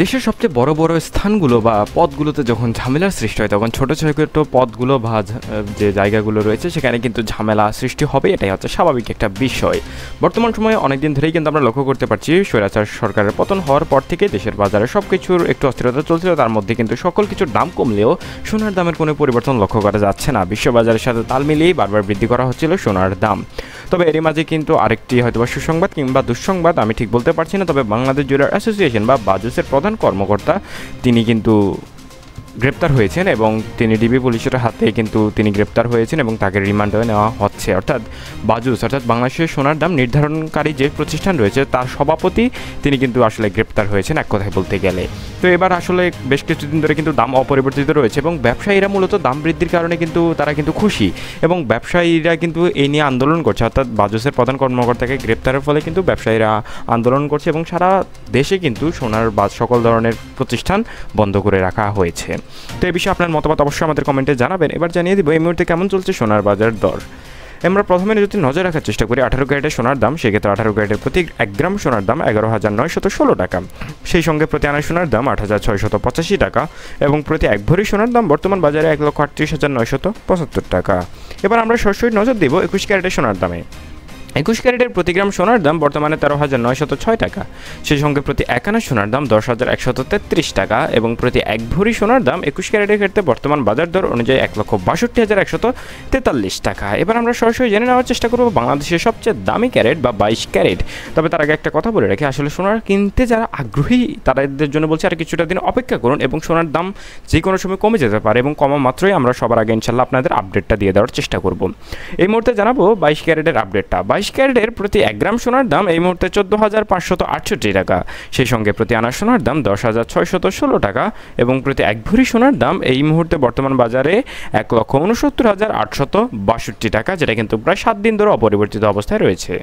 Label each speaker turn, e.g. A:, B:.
A: দেশের সবচেয়ে বড় বড় স্থানগুলো বা পথগুলোতে যখন ঝামেলার সৃষ্টি হয় তখন ছোট ছোট পথগুলো বা যে জায়গাগুলো রয়েছে সেখানে কিন্তু ঝামেলা সৃষ্টি হবে, এটাই হচ্ছে স্বাভাবিক একটা বিষয়। বর্তমান সময়ে অনেকদিন ধরেই কিন্তু আমরা লক্ষ্য করতে পারছি স্বৈরাচার সরকারের পতন হওয়ার পর থেকে দেশের বাজারে সব কিছুর একটু অস্থিরতা চলছিল, তার মধ্যে কিন্তু সকল কিছুর দাম কমলেও সোনার দামের কোনো পরিবর্তন লক্ষ্য করা যাচ্ছে না। বিশ্ববাজারের সাথে তাল মিলিয়েই বারবার বৃদ্ধি করা হচ্ছিল সোনার দাম। তবে এরই মাঝে কিন্তু আরেকটি হয়তো সুসংবাদ কিংবা দুঃসংবাদ আমি ঠিক বলতে পারছি না, তবে বাংলাদেশ জুয়েলার অ্যাসোসিয়েশন বা বাজুসের প্রধান কর্মকর্তা তিনি কিন্তু গ্রেপ্তার হয়েছেন এবং তিনি ডিবি পুলিশের হাতে কিন্তু তিনি গ্রেপ্তার হয়েছেন এবং তাকে রিমান্ডে নেওয়া হচ্ছে। অর্থাৎ বাজুস অর্থাৎ বাংলাদেশের সোনার দাম নির্ধারণকারী যে প্রতিষ্ঠান রয়েছে তার সভাপতি তিনি কিন্তু আসলে গ্রেপ্তার হয়েছেন এক কথায় বলতে গেলে। তো এবার আসলে বেশ কিছুদিন ধরে কিন্তু দাম অপরিবর্তিত রয়েছে এবং ব্যবসায়ীরা মূলত দাম বৃদ্ধির কারণে কিন্তু তারা কিন্তু খুশি এবং ব্যবসায়ীরা কিন্তু এই নিয়ে আন্দোলন করছে। অর্থাৎ বাজুসের প্রধান কর্মকর্তাকে গ্রেপ্তারের ফলে কিন্তু ব্যবসায়ীরা আন্দোলন করছে এবং সারা দেশে কিন্তু সোনার বা সকল ধরনের প্রতিষ্ঠান বন্ধ করে রাখা হয়েছে। তো এই বিষয়ে আপনার মতামত অবশ্যই আমাদের কমেন্টে জানাবেন। এবার জানিয়ে দিব এই মুহূর্তে কেমন চলছে সোনার বাজার দর। আমরা প্রথমে যদি নজর রাখার চেষ্টা করি 18 ক্যারেটের সোনার দাম, সেক্ষেত্রে 18 ক্যারেটের প্রতি 1 গ্রাম সোনার দাম 11,916 টাকা। সেই সঙ্গে প্রতি আনা সোনার দাম 8,685 টাকা এবং প্রতি 1 ভরি সোনার দাম বর্তমান বাজারে 1,38,975 টাকা। এবার আমরা সরাসরি নজর দেব 21 ক্যারেটের সোনার দামে। 21 ক্যারেটের প্রতি গ্রাম সোনার দাম বর্তমানে 13,906 টাকা। সেই সঙ্গে প্রতি 1 আনা সোনার দাম 10,133 টাকা এবং প্রতি 1 ভরি সোনার দাম 21 ক্যারেটের ক্ষেত্রে বর্তমান বাজার দর অনুযায়ী 1,62,143 টাকা। এবার আমরা সরাসরি জেনে নেওয়ার চেষ্টা করব বাংলাদেশের সবচেয়ে দামি ক্যারেট বা 22 ক্যারেট। তবে তার আগে একটা কথা বলে রাখি, আসলে সোনার কিনতে যারা আগ্রহী তাদের জন্য বলছি আর কিছুটা দিন অপেক্ষা করুন এবং সোনার দাম যে কোনো সময় কমে যেতে পারে এবং কমা মাত্রই আমরা সবার আগে ইনশাল্লাহ আপনাদের আপডেটটা দিয়ে দেওয়ার চেষ্টা করব। এই মুহূর্তে জানাবো 22 ক্যারেটের আপডেটটা। 22 ক্যারেটের প্রতি 1 গ্রাম সোনার দাম এই মুহূর্তে 14,568 টাকা। সেই সঙ্গে প্রতি আনা সোনার দাম 10,616 টাকা এবং প্রতি 1 ভরি সোনার দাম এই মুহূর্তে বর্তমান বাজারে 1,69,862 টাকা, যেটা কিন্তু প্রায় 7 দিন ধরে অপরিবর্তিত অবস্থায় রয়েছে।